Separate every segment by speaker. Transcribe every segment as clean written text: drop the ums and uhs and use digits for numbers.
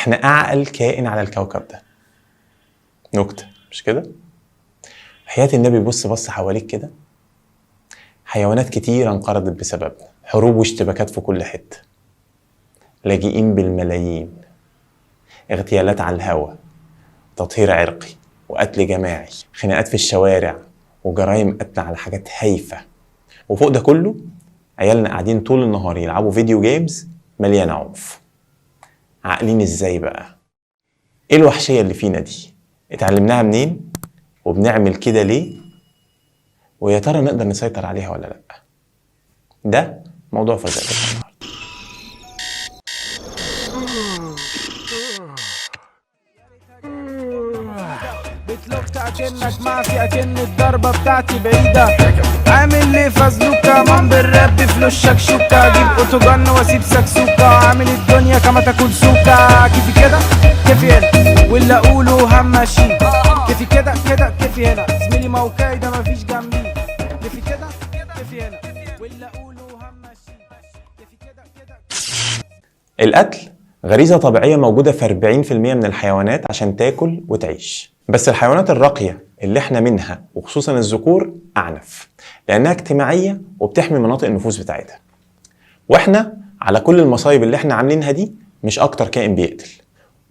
Speaker 1: احنا اعقل كائن على الكوكب ده. نكتة مش كده؟ حياة النبي بص حواليك كده، حيوانات كتير انقرضت بسببنا، حروب واشتباكات في كل حتة، لاجئين بالملايين، اغتيالات على الهوا، تطهير عرقي وقتل جماعي، خناقات في الشوارع وجرائم قتل على حاجات هايفة. وفوق ده كله عيالنا قاعدين طول النهار يلعبوا فيديو جيمز مليانة عنف. عاقلين ازاي بقى؟ ايه الوحشية اللي فينا دي؟ اتعلمناها منين؟ وبنعمل كده ليه؟ ويا ترى نقدر نسيطر عليها ولا لا؟ ده موضوع فلسفي النهارده.
Speaker 2: بتلوك اكنك معفي، اكن الضربة بتاعتي بعيدة. عامل ليه فازلوكا مان بالراب في وشك شوكة. اجيب اوتوجن واسيب سكسوكة، عامل الدنيا كما تاكل سوكة. كيفي كده كيفي هنا، واللي اقوله همشي. كيفي كده كيفي هنا، زميلي موقعي ده مفيش جنبي. كيفي كده كيفي هنا، واللي اقوله همشي. كيفي كده
Speaker 1: القتل غريزة طبيعية موجودة في 40% من الحيوانات عشان تاكل وتعيش. بس الحيوانات الراقية اللي احنا منها وخصوصا الذكور أعنف، لأنها اجتماعية وبتحمي مناطق النفوذ بتاعتها. واحنا على كل المصايب اللي احنا عاملينها دي مش أكتر كائن بيقتل،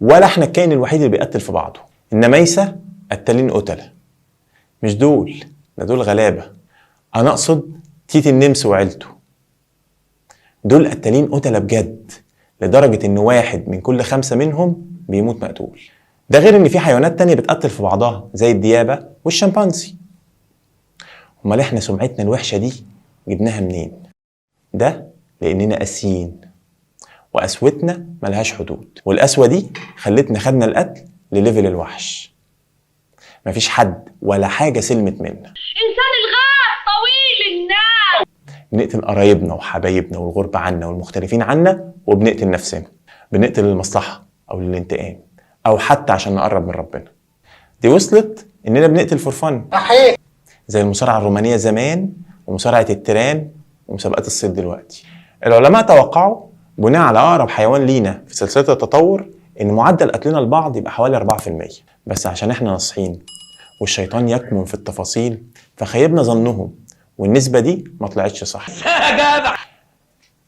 Speaker 1: ولا احنا الكائن الوحيد اللي بيقتل في بعضه. النمايسة قتالين قتلة، مش دول، ده دول غلابة. أنا أقصد تيت النمس وعيلته، دول قتالين قتلة بجد، لدرجة إن 1 من كل 5 منهم بيموت مقتول. ده غير إن في حيوانات تانية بتقتل في بعضها زي الديابة والشمبانزي. امال احنا سمعتنا الوحشة دي جبناها منين؟ ده لأننا قاسيين، وقسوتنا ملهاش حدود، والقسوة دي خلتنا خدنا القتل لليفل الوحش. مفيش حد ولا حاجة سلمت منا.
Speaker 3: إنسان الغاب طويل الناس.
Speaker 1: بنقتل قرايبنا وحبايبنا والغربة عنا والمختلفين عنا، وبنقتل نفسنا. بنقتل للمصلحة أو للانتقام أو حتى عشان نقرب من ربنا. دي وصلت إننا بنقتل فور فن، زي المصارعة الرومانية زمان ومصارعة التيران ومسابقات الصيد دلوقتي. العلماء توقعوا بناء على أقرب حيوان لينا في سلسلة التطور إن معدل قتلنا البعض يبقى حوالي 4%. بس عشان إحنا ناصحين والشيطان يكمن في التفاصيل فخيبنا ظنهم، والنسبة دي ما طلعتش صح.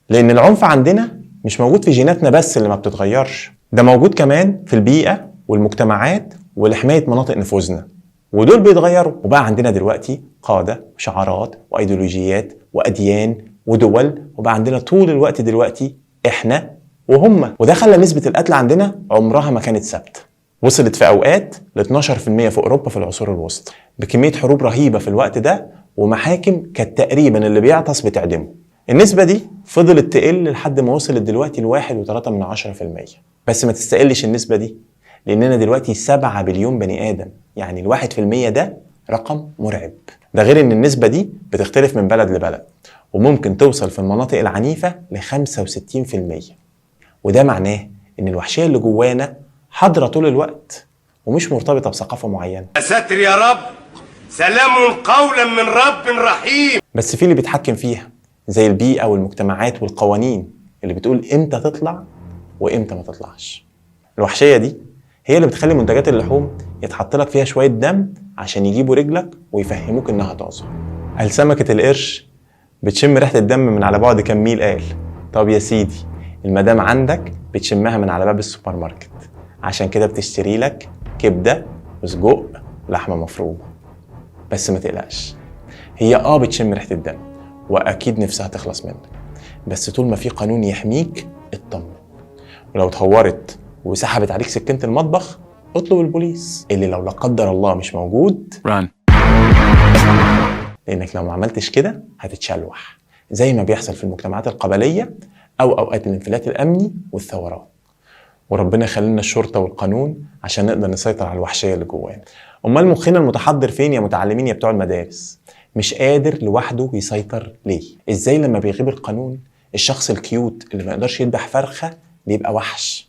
Speaker 1: لأن العنف عندنا مش موجود في جيناتنا بس اللي ما بتتغيرش، ده موجود كمان في البيئة والمجتمعات ولحماية مناطق نفوذنا، ودول بيتغيروا. وبقى عندنا دلوقتي قادة وشعارات وأيديولوجيات وأديان ودول، وبقى عندنا طول الوقت دلوقتي إحنا وهم. وده خلى نسبة القتل عندنا عمرها ما كانت ثابتة، وصلت في أوقات ل 12% في أوروبا في العصور الوسطى، بكمية حروب رهيبة في الوقت ده، ومحاكم كانت تقريبا اللي بيعطس بتعدمه. النسبة دي فضلت تقل لحد ما وصلت دلوقتي ل1.3%. بس ما تستقلش النسبة دي، لأننا دلوقتي 7 بليون بني آدم، يعني 1% ده رقم مرعب. ده غير إن النسبة دي بتختلف من بلد لبلد، وممكن توصل في المناطق العنيفة ل65%. وده معناه إن الوحشية اللي جوانا حاضرة طول الوقت ومش مرتبطة بثقافة معينة.
Speaker 4: يا ساتر يا رب، سلام قولا من رب رحيم.
Speaker 1: بس في اللي بيتحكم فيها، زي البيئة والمجتمعات والقوانين اللي بتقول إمتى تطلع وإمتى ما تطلعش. الوحشية دي هي اللي بتخلي منتجات اللحوم يتحط لك فيها شوية دم عشان يجيبوا رجلك ويفهموك إنها طازة. قال سمكة القرش بتشم ريحة الدم من على بعد كام ميل. قال طب يا سيدي، المدام عندك بتشمها من على باب السوبر ماركت، عشان كده بتشتري لك كبدة وسجق لحمة مفرومة. بس ما تقلقش، هي بتشم ريحة الدم وأكيد نفسها تخلص منك، بس طول ما في قانون يحميك اطمن. ولو اتهورت وسحبت عليك سكينة المطبخ اطلب البوليس، اللي لو لا قدر الله مش موجود run. لأنك لو ما عملتش كده هتتشلوح، زي ما بيحصل في المجتمعات القبلية أو أوقات الانفلات الأمني والثورات. وربنا يخلينا الشرطة والقانون عشان نقدر نسيطر على الوحشية اللي جوانا. أمال مخنا المتحضر فين يا متعلمين يا بتوع المدارس؟ مش قادر لوحده يسيطر ليه؟ إزاي لما بيغيب القانون الشخص الكيوت اللي ما يقدرش يذبح فرخة بيبقى وحش،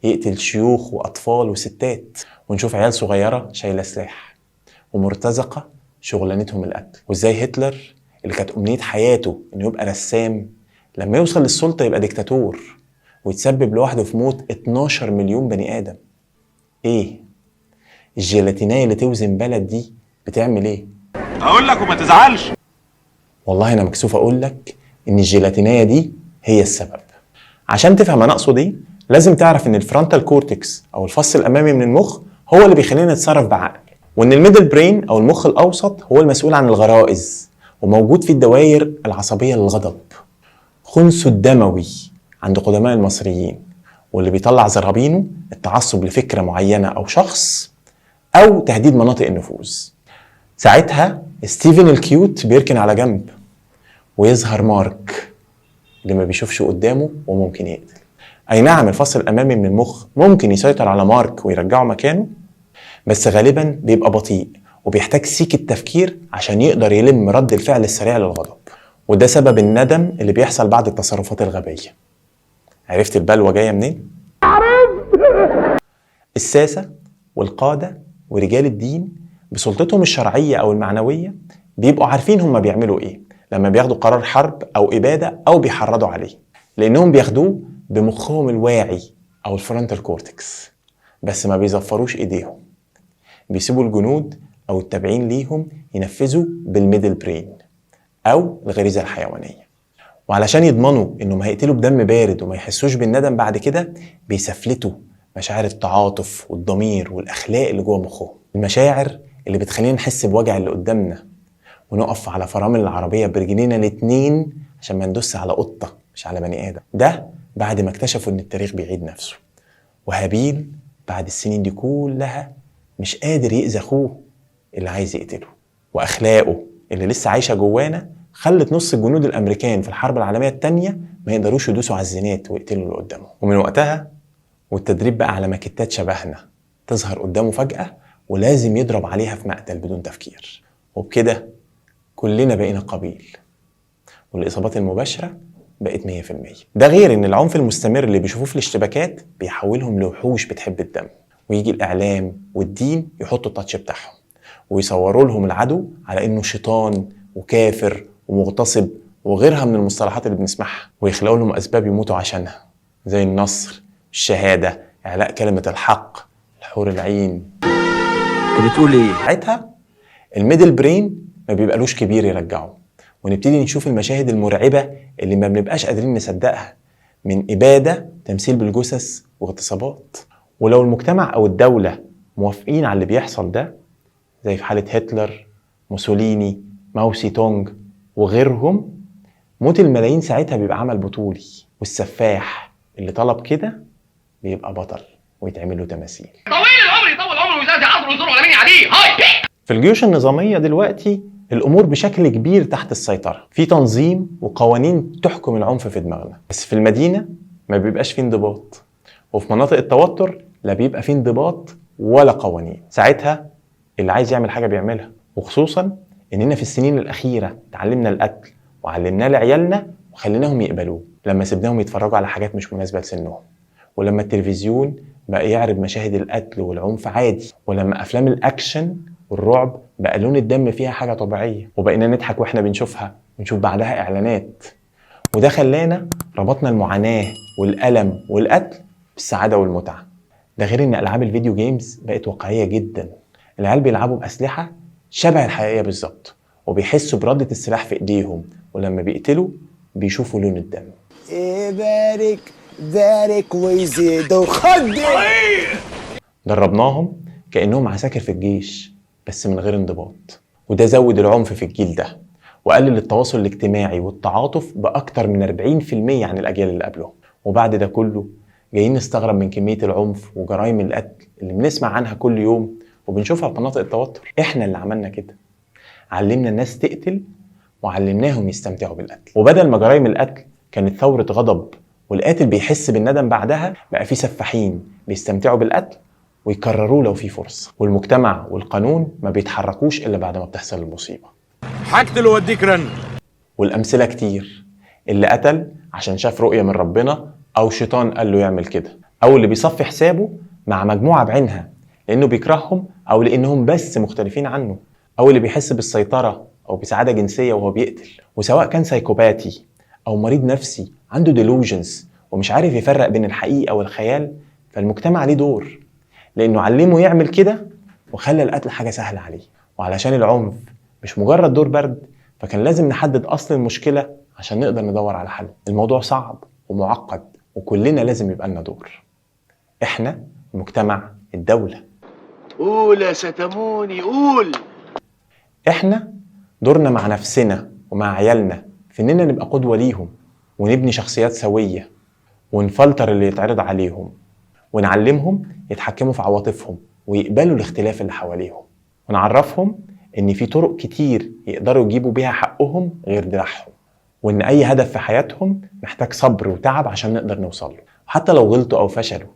Speaker 1: يقتل شيوخ وأطفال وستات، ونشوف عيال صغيرة شايلة سلاح ومرتزقة شغلانتهم القتل. وإزاي هتلر اللي كانت أمنية حياته إنه يبقى رسام لما يوصل للسلطة يبقى ديكتاتور، ويتسبب لوحده في موت 12 مليون بني آدم. ايه الجيلاتينية اللي توزن بلد دي بتعمل ايه؟
Speaker 5: اقول لك وما تزعلش.
Speaker 1: والله انا مكسوف اقول لك ان الجيلاتينية دي هي السبب. عشان تفهم انا اقصد ايه لازم تعرف ان الفرونتال كورتكس او الفص الامامي من المخ هو اللي بيخلينا نتصرف بعقل، وان الميدل برين او المخ الاوسط هو المسؤول عن الغرائز وموجود في الدوائر العصبية للغضب. خنثه الدموي عند قدماء المصريين، واللي بيطلع زرابينه التعصب لفكرة معينة او شخص او تهديد مناطق النفوذ. ساعتها ستيفن الكيوت بيركن على جنب ويظهر مارك اللي ما بيشوفش قدامه وممكن يقتل. اي نعم الفص الامامي من المخ ممكن يسيطر على مارك ويرجعه مكانه، بس غالبا بيبقى بطيء وبيحتاج سيك التفكير عشان يقدر يلم رد الفعل السريع للغضب، وده سبب الندم اللي بيحصل بعد التصرفات الغبية. عرفت البلوى جاية منين؟ الساسة والقادة ورجال الدين بسلطتهم الشرعية أو المعنوية بيبقوا عارفين هم بيعملوا إيه لما بياخدوا قرار حرب أو إبادة أو بيحرضوا عليه، لأنهم بياخدوه بمخهم الواعي أو الفرونتال كورتكس، بس ما بيزفروش إيديهم، بيسيبوا الجنود أو التابعين ليهم ينفذوا بالميدل برين أو الغريزة الحيوانية. وعلشان يضمنوا إنهم هيقتلوا بدم بارد وما يحسوش بالندم بعد كده بيسفلتوا مشاعر التعاطف والضمير والأخلاق اللي جوه مخهم، المشاعر اللي بتخلينا نحس بوجع اللي قدامنا ونقف على فرامل العربية برجلينا الاتنين عشان ما ندوس على قطة مش على بني آدم. ده بعد ما اكتشفوا إن التاريخ بيعيد نفسه، وهابيل بعد السنين دي كلها مش قادر يأذي أخوه اللي عايز يقتله. وأخلاقه اللي لسه عايشة جوانا خلت نص الجنود الأمريكان في الحرب العالمية التانية ما يقدروش يدوسوا على الزنات ويقتلوا اللي قدامهم. ومن وقتها والتدريب بقى على ماكيتات شبهنا تظهر قدامه فجأة ولازم يضرب عليها في مقتل بدون تفكير، وبكده كلنا بقينا قبيل والإصابات المباشرة بقت 100%. ده غير إن العنف المستمر اللي بيشوفوه في الاشتباكات بيحولهم لوحوش بتحب الدم، ويجي الإعلام والدين يحطوا التاتش بتاعهم ويصوروا لهم العدو على إنه شيطان وكافر ومغتصب وغيرها من المصطلحات اللي بنسمعها، ويخلقوا لهم أسباب يموتوا عشانها زي النصر، الشهادة، إعلاء كلمة الحق، الحور العين.
Speaker 5: انت بتقول ايه؟
Speaker 1: ساعتها الميدل برين ما بيبقالوش كبير يرجعه، ونبتدي نشوف المشاهد المرعبة اللي ما بنبقاش قادرين نصدقها من إبادة، تمثيل بالجثث، واغتصابات. ولو المجتمع أو الدولة موافقين على اللي بيحصل ده زي في حالة هتلر، موسوليني، ماو سي تونج وغيرهم، موت الملايين ساعتها بيبقى عمل بطولي، والسفاح اللي طلب كده بيبقى بطل ويتعمل له تماثيل.
Speaker 3: طويل العمر يطول عمره ويزاد عصره ويزور ولا مين عليه. هاي
Speaker 1: في الجيوش النظامية دلوقتي الأمور بشكل كبير تحت السيطرة، في تنظيم وقوانين تحكم العنف في دماغنا، بس في المدينة ما بيبقاش فيه انضباط، وفي مناطق التوتر لا بيبقى فيه انضباط ولا قوانين. ساعتها اللي عايز يعمل حاجة بيعملها، وخصوصا إننا في السنين الأخيرة تعلمنا القتل وعلمناه لعيالنا وخليناهم يقبلوه لما سيبناهم يتفرجوا على حاجات مش مناسبة لسنهم، ولما التلفزيون بقى يعرض مشاهد القتل والعنف عادي، ولما أفلام الأكشن والرعب بقى لون الدم فيها حاجة طبيعية، وبقينا نضحك واحنا بنشوفها ونشوف بعدها إعلانات. وده خلانا ربطنا المعاناة والألم والقتل بالسعادة والمتعة. ده غير إن ألعاب الفيديو جيمز بقت واقعية جدا، العيال بيلعبوا بأسلحة شبه الحقيقية بالظبط، وبيحسوا بردة السلاح في إيديهم، ولما بيقتلوا بيشوفوا لون الدم.
Speaker 6: بارك بارك ويزيد وخدي.
Speaker 1: دربناهم كأنهم عساكر في الجيش بس من غير انضباط، وده زود العنف في الجيل ده وقلل التواصل الاجتماعي والتعاطف بأكتر من 40% عن الأجيال اللي قبلهم. وبعد ده كله جايين نستغرب من كمية العنف وجرائم القتل اللي بنسمع عنها كل يوم وبنشوفها في مناطق التوتر. احنا اللي عملنا كده، علمنا الناس تقتل وعلمناهم يستمتعوا بالقتل. وبدل ما جرائم القتل كانت ثورة غضب والقاتل بيحس بالندم بعدها، بقى في سفاحين بيستمتعوا بالقتل ويكرروه لو في فرصة، والمجتمع والقانون ما بيتحركوش إلا بعد ما بتحصل المصيبة.
Speaker 5: هقتل واديك رن.
Speaker 1: والأمثلة كتير، اللي قتل عشان شاف رؤية من ربنا أو شيطان قال له يعمل كده، أو اللي بيصفي حسابه مع مجموعة بعينها لأنه بيكرههم أو لأنهم بس مختلفين عنه، أو اللي بيحس بالسيطرة أو بسعادة جنسية وهو بيقتل. وسواء كان سايكوباتي أو مريض نفسي عنده delusions ومش عارف يفرق بين الحقيقة والخيال، فالمجتمع ليه دور، لأنه علمه يعمل كده وخلى القتل حاجة سهلة عليه. وعلشان العنف مش مجرد دور برد، فكان لازم نحدد أصل المشكلة عشان نقدر ندور على حل. الموضوع صعب ومعقد وكلنا لازم يبقى لنا دور. إحنا المجتمع، الدولة.
Speaker 7: قول يا ستموني قول.
Speaker 1: إحنا دورنا مع نفسنا ومع عيالنا في إننا نبقى قدوة ليهم، ونبني شخصيات سوية، ونفلتر اللي يتعرض عليهم، ونعلمهم يتحكموا في عواطفهم ويقبلوا الاختلاف اللي حواليهم، ونعرفهم إن في طرق كتير يقدروا يجيبوا بيها حقهم غير دراعهم، وإن أي هدف في حياتهم محتاج صبر وتعب عشان نقدر نوصل له. حتى لو غلطوا أو فشلوا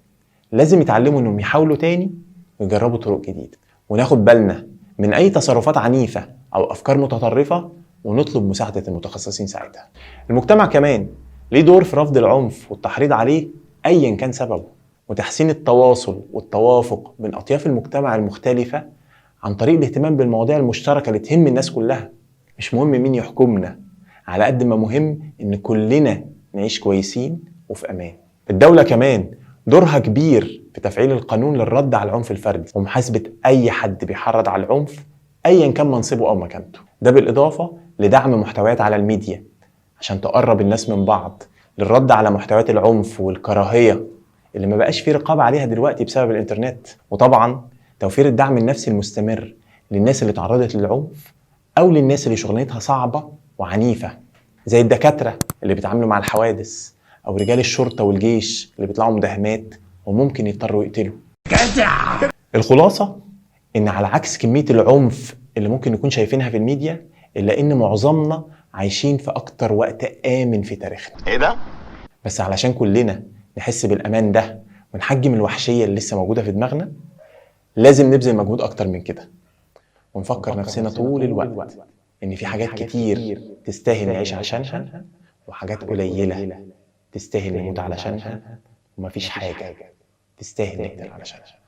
Speaker 1: لازم يتعلموا إنهم يحاولوا تاني ويجربوا طرق جديدة، وناخد بالنا من أي تصرفات عنيفة أو أفكار متطرفة ونطلب مساعدة المتخصصين ساعتها. المجتمع كمان ليه دور في رفض العنف والتحريض عليه أيا كان سببه، وتحسين التواصل والتوافق بين أطياف المجتمع المختلفة عن طريق الاهتمام بالمواضيع المشتركة اللي تهم الناس كلها. مش مهم مين يحكمنا على قد ما مهم إن كلنا نعيش كويسين وفي أمان. الدولة كمان دورها كبير في تفعيل القانون للرد على العنف الفردي ومحاسبة أي حد بيحرض على العنف أيا كان منصبه أو مكانته. ده بالإضافة لدعم محتويات على الميديا عشان تقرب الناس من بعض، للرد على محتويات العنف والكراهية اللي ما بقاش فيه رقابة عليها دلوقتي بسبب الإنترنت. وطبعا توفير الدعم النفسي المستمر للناس اللي تعرضت للعنف أو للناس اللي شغلانتها صعبة وعنيفة، زي الدكاترة اللي بيتعاملوا مع الحوادث، أو رجال الشرطة والجيش اللي بيطلعوا مداهمات وممكن يضطروا يقتلوا. الخلاصة إن على عكس كمية العنف اللي ممكن نكون شايفينها في الميديا، إلا إن معظمنا عايشين في أكتر وقت آمن في تاريخنا.
Speaker 7: ايه ده؟
Speaker 1: بس علشان كلنا نحس بالأمان ده ونحجم الوحشية اللي لسه موجودة في دماغنا، لازم نبذل مجهود أكتر من كده، ونفكر نفسنا طول الوقت إن في حاجات كتير تستاهل نعيش عشانها، وحاجات قليلة تستاهل نموت علشانها، ومفيش حاجة تستاهل نقتل علشانها.